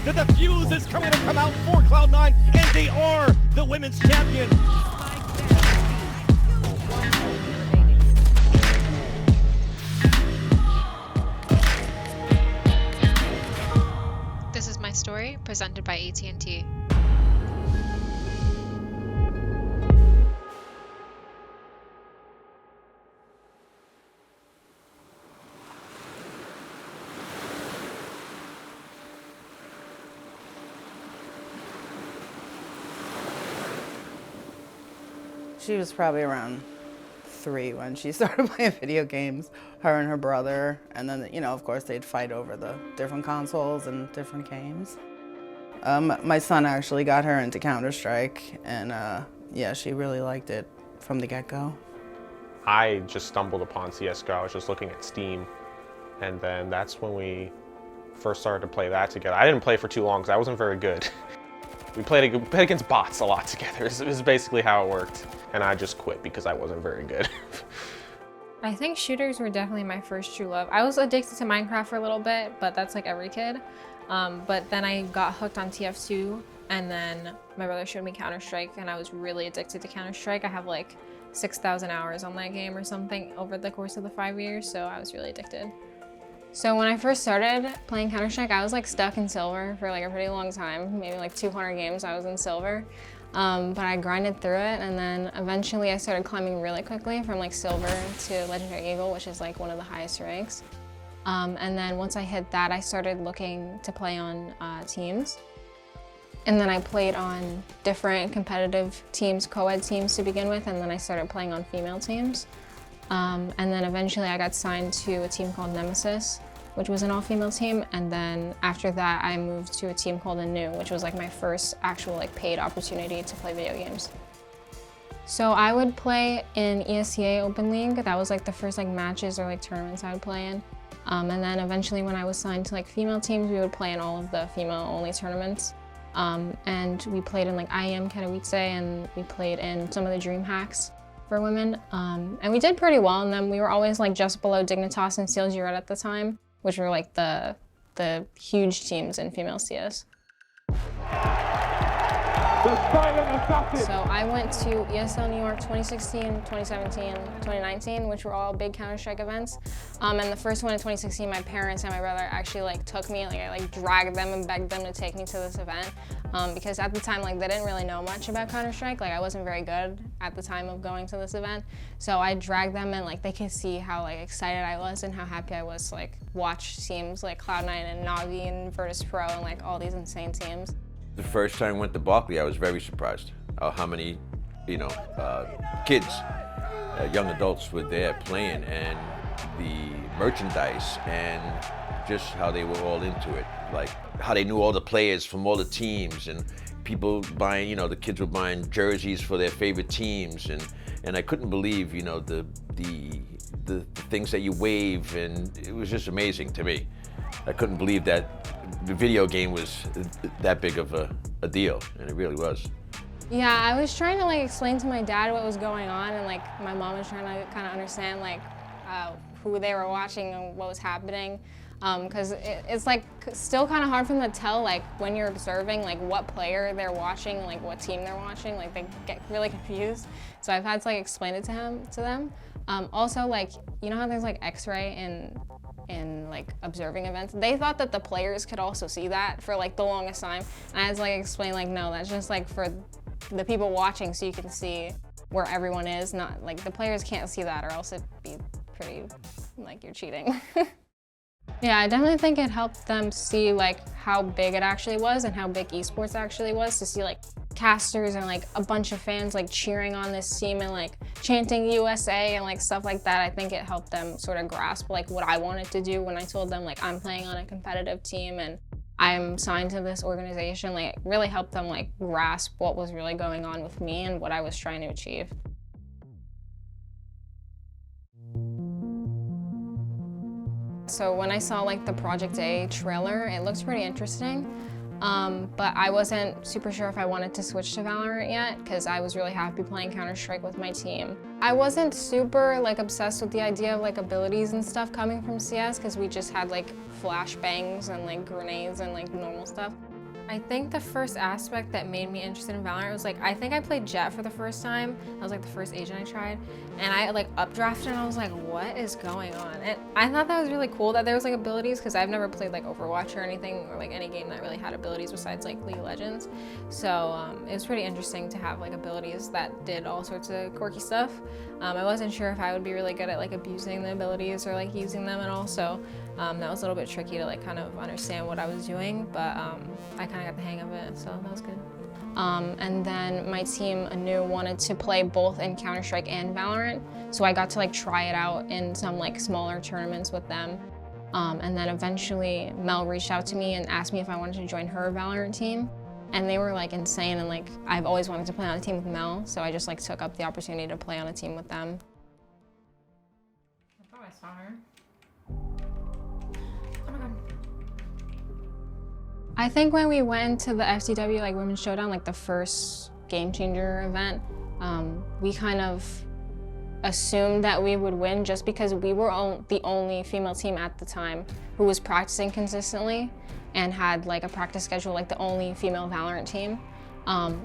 that the fuse is coming to come out for Cloud9, and they are the women's champion. This is my story, presented by AT&T. She was probably around 3 when she started playing video games, her and her brother, and then, you know, of course they'd fight over the different consoles and different games. My son actually got her into Counter-Strike, and yeah, she really liked it from the get-go. I just stumbled upon CSGO. I was just looking at Steam, and then that's when we first started to play that together. I didn't play for too long because I wasn't very good. We played against bots a lot together. It was basically how it worked. And I just quit because I wasn't very good. I think shooters were definitely my first true love. I was addicted to Minecraft for a little bit, but that's like every kid. But then I got hooked on TF2, and then my brother showed me Counter-Strike, and I was really addicted to Counter-Strike. I have like 6,000 hours on that game or something over the course of the 5 years, so I was really addicted. So when I first started playing Counter-Strike, I was like stuck in silver for like a pretty long time, maybe like 200 games I was in silver. But I grinded through it, and then eventually I started climbing really quickly from like silver to Legendary Eagle, which is like one of the highest ranks. And then once I hit that, I started looking to play on teams. And then I played on different competitive teams, co-ed teams to begin with, and then I started playing on female teams. And then eventually I got signed to a team called Nemesis, which was an all-female team, and then after that I moved to a team called Anew, which was like my first actual like paid opportunity to play video games. So I would play in ESCA Open League. That was like the first like matches or like tournaments I would play in. And then eventually when I was signed to like female teams, we would play in all of the female-only tournaments. And we played in like IEM Katowice, and we played in some of the Dream Hacks for women. And we did pretty well in them. We were always like just below Dignitas and CSGO at the time, which were like the huge teams in female CS. So I went to ESL New York 2016, 2017, 2019, which were all big Counter-Strike events. And the first one in 2016, my parents and my brother actually like took me, like I like dragged them and begged them to take me to this event. Because at the time, like they didn't really know much about Counter-Strike. Like I wasn't very good at the time of going to this event. So I dragged them, and like they could see how like excited I was and how happy I was to like watch teams like Cloud9 and Navi and Virtus Pro and like all these insane teams. The first time I went to Barkley, I was very surprised how many, kids, young adults were there playing, and the merchandise, and just how they were all into it. Like how they knew all the players from all the teams, and people buying, the kids were buying jerseys for their favorite teams, and I couldn't believe, the things that you wave, and it was just amazing to me. I couldn't believe that the video game was that big of a deal, and it really was. Yeah, I was trying to like explain to my dad what was going on, and like my mom was trying to kind of understand like who they were watching and what was happening. Because it's like still kind of hard for them to tell like when you're observing like what player they're watching, like what team they're watching. Like they get really confused. So I've had to like explain it to them. Also, like you know how there's like X-ray in like observing events? They thought that the players could also see that for like the longest time. And I had to like explain like no, that's just like for the people watching, so you can see where everyone is. Not like the players can't see that, or else it'd be pretty like you're cheating. Yeah, I definitely think it helped them see like how big it actually was and how big esports actually was, to see like casters and like a bunch of fans like cheering on this team and like chanting USA and like stuff like that. I think it helped them sort of grasp like what I wanted to do when I told them like I'm playing on a competitive team and I'm signed to this organization. Like it really helped them like grasp what was really going on with me and what I was trying to achieve. So when I saw like the Project A trailer, it looks pretty interesting. But I wasn't super sure if I wanted to switch to Valorant yet, because I was really happy playing Counter-Strike with my team. I wasn't super like obsessed with the idea of like abilities and stuff coming from CS, because we just had like flashbangs and like grenades and like normal stuff. I think the first aspect that made me interested in Valorant was like, I think I played Jet for the first time. That was like the first agent I tried. And I like updrafted and I was like, what is going on? And I thought that was really cool that there was like abilities, because I've never played like Overwatch or anything, or like any game that really had abilities besides like League of Legends. So it was pretty interesting to have like abilities that did all sorts of quirky stuff. I wasn't sure if I would be really good at like abusing the abilities or like using them at all. So that was a little bit tricky to like kind of understand what I was doing, but I kind of got the hang of it, so that was good. And then my team anew wanted to play both in Counter-Strike and Valorant, so I got to like try it out in some like smaller tournaments with them. And then eventually Mel reached out to me and asked me if I wanted to join her Valorant team. And they were like insane, and like I've always wanted to play on a team with Mel, so I just like took up the opportunity to play on a team with them. I thought I saw her. Oh my god. I think when we went to the FCW like Women's Showdown, like the first Game Changer event, we kind of assumed that we would win just because we were the only female team at the time who was practicing consistently and had like a practice schedule, like the only female Valorant team.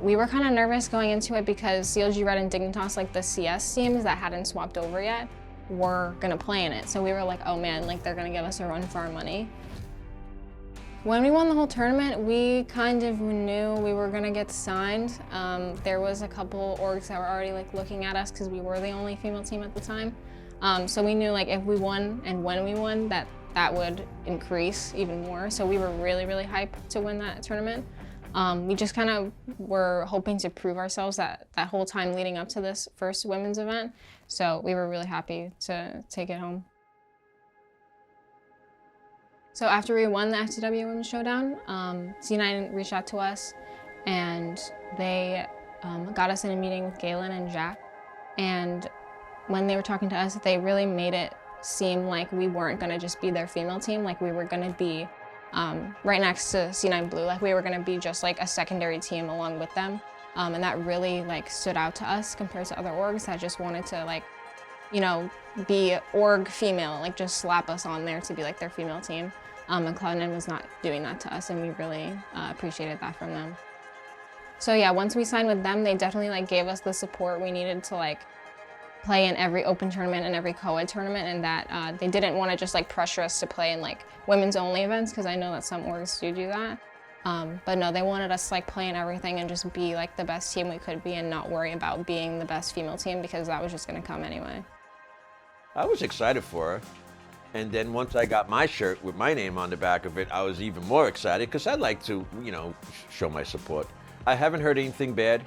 We were kind of nervous going into it because CLG Red and Dignitas, like the CS teams that hadn't swapped over yet, were gonna play in it. So we were like, oh man, like they're gonna give us a run for our money. When we won the whole tournament, we kind of knew we were gonna get signed. There was a couple orgs that were already like looking at us because we were the only female team at the time. So we knew like if we won and when we won, that would increase even more. So we were really, really hyped to win that tournament. We just kind of were hoping to prove ourselves that whole time leading up to this first women's event. So we were really happy to take it home. So after we won the FTW Women's Showdown, C9 reached out to us and they got us in a meeting with Galen and Jack. And when they were talking to us, they really made it seem like we weren't gonna just be their female team, like we were gonna be right next to C9 Blue, like we were gonna be just like a secondary team along with them. And that really like stood out to us compared to other orgs that just wanted to like, you know, be org female, like just slap us on there to be like their female team. And Cloud9 was not doing that to us, and we really appreciated that from them. So yeah, once we signed with them, they definitely like gave us the support we needed to like play in every open tournament and every co-ed tournament, and that they didn't want to just like pressure us to play in like women's only events, because I know that some orgs do that. But no, they wanted us to like play in everything and just be like the best team we could be and not worry about being the best female team, because that was just gonna come anyway. I was excited for her. And then once I got my shirt with my name on the back of it, I was even more excited because I like to, you know, show my support. I haven't heard anything bad.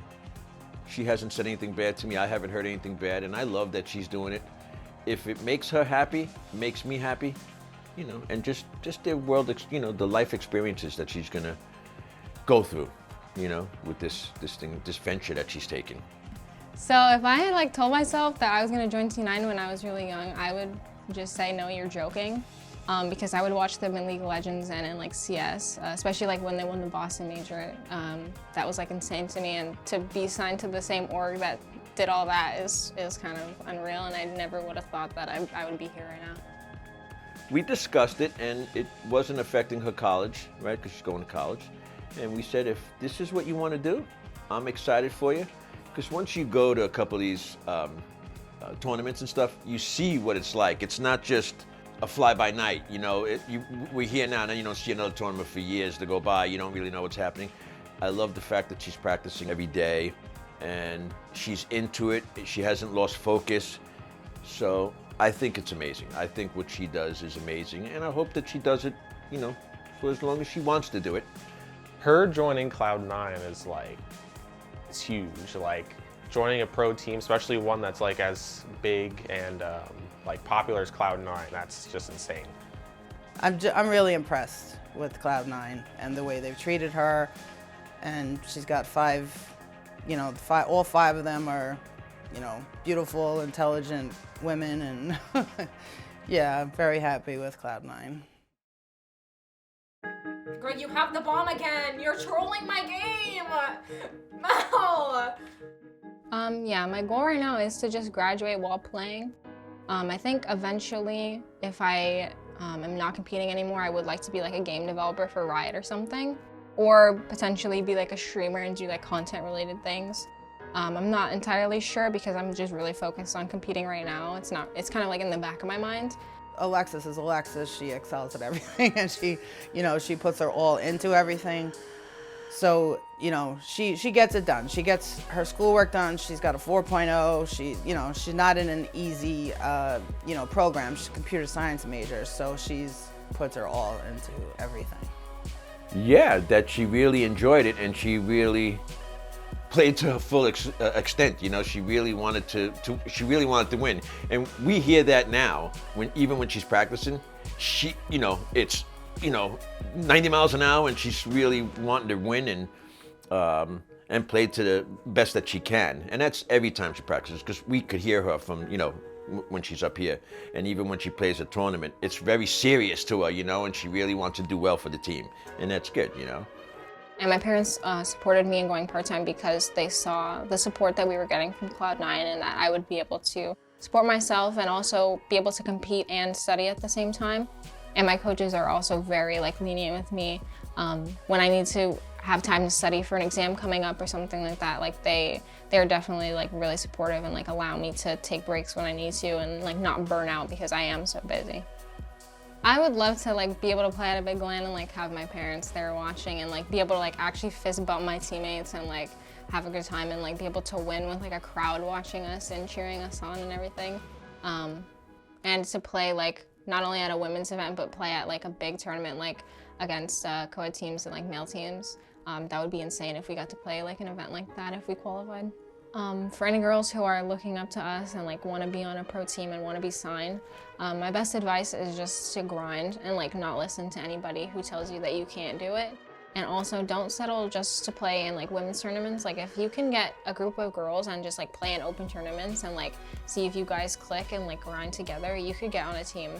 She hasn't said anything bad to me. I haven't heard anything bad, and I love that she's doing it. If it makes her happy, makes me happy, you know, and just the world, you know, the life experiences that she's gonna go through, you know, with this venture that she's taking. So if I had like told myself that I was gonna join T9 when I was really young, I would just say, no, you're joking. Because I would watch them in League of Legends and in like CS, especially like when they won the Boston Major. That was like insane to me, and to be signed to the same org that did all that is kind of unreal, and I never would have thought that I would be here right now. We discussed it, and it wasn't affecting her college, right, because she's going to college. And we said, if this is what you want to do, I'm excited for you. Because once you go to a couple of these tournaments and stuff, you see what it's like. It's not just a fly-by-night, you know. We're here now, and then you don't see another tournament for years to go by. You don't really know what's happening. I love the fact that she's practicing every day, and she's into it. She hasn't lost focus. So I think it's amazing. I think what she does is amazing, and I hope that she does it, you know, for as long as she wants to do it. Her joining Cloud9 is like, it's huge. Like, joining a pro team, especially one that's like as big and like popular as Cloud9, that's just insane. I'm really impressed with Cloud9 and the way they've treated her, and she's got all five of them are, you know, beautiful, intelligent women, and yeah, I'm very happy with Cloud9. Greg, you have the bomb again! You're trolling my game! No! Yeah, my goal right now is to just graduate while playing. I think eventually, if I am not competing anymore, I would like to be like a game developer for Riot or something. or potentially be like a streamer and do like content related things. I'm not entirely sure because I'm just really focused on competing right now. It's kind of like in the back of my mind. Alexis is Alexis. She excels at everything, and she puts her all into everything. So, she gets it done. She gets her schoolwork done. She's got a 4.0. She's not in an easy, program. She's a computer science major, so she's puts her all into everything. Yeah, that she really enjoyed it, and she really played to her full extent. She really wanted to win, and we hear that now even when she's practicing. She, it's 90 miles an hour, and she's really wanting to win and play to the best that she can. And that's every time she practices, because we could hear her from when she's up here, and even when she plays a tournament, it's very serious to her, and she really wants to do well for the team, and that's good. And my parents supported me in going part-time because they saw the support that we were getting from Cloud9 and that I would be able to support myself and also be able to compete and study at the same time. And my coaches are also very lenient with me. When I need to have time to study for an exam coming up or something like that, they're definitely really supportive and allow me to take breaks when I need to and not burn out because I am so busy. I would love to be able to play at a big LAN and have my parents there watching and be able to actually fist bump my teammates and have a good time and be able to win with a crowd watching us and cheering us on and everything. And to play not only at a women's event but play at a big tournament against co-ed teams and male teams. That would be insane if we got to play an event like that if we qualified. For any girls who are looking up to us and want to be on a pro team and want to be signed, my best advice is just to grind and not listen to anybody who tells you that you can't do it. And also don't settle just to play in women's tournaments. If you can get a group of girls and just play in open tournaments and see if you guys click and grind together, you could get on a team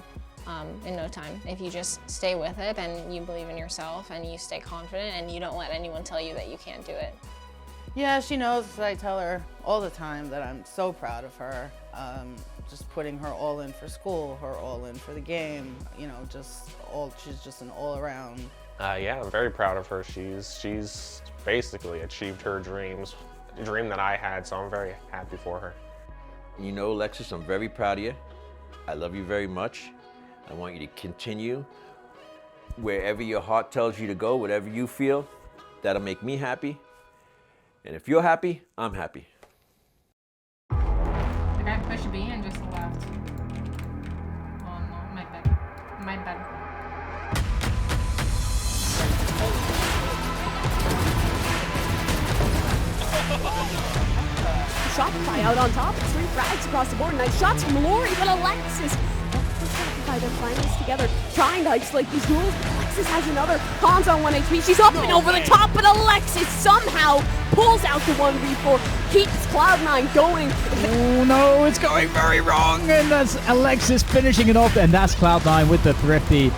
in no time if you just stay with it and you believe in yourself and you stay confident and you don't let anyone tell you that you can't do it. Yeah, she knows. I tell her all the time that I'm so proud of her. Just putting her all in for school, her all in for the game. She's just an all-around. Yeah, I'm very proud of her. She's basically achieved her dreams, a dream that I had. So I'm very happy for her. Alexis, I'm very proud of you. I love you very much. I want you to continue wherever your heart tells you to go, whatever you feel. That'll make me happy. And if you're happy, I'm happy. The guy pushed B and just left. Oh no, my bad. My bad. Shopify out on top. 3 frags across the board. Nice shots from Lori, but Alexis. Shopify, they're playing this together, trying to isolate these duels. Alexis has another. Khan's on 1 HP. She's up and over the top, but Alexis somehow pulls out the 1v4, keeps Cloud9 going. Oh no, it's going very wrong, and that's Alexis finishing it off, and that's Cloud9 with the thrifty.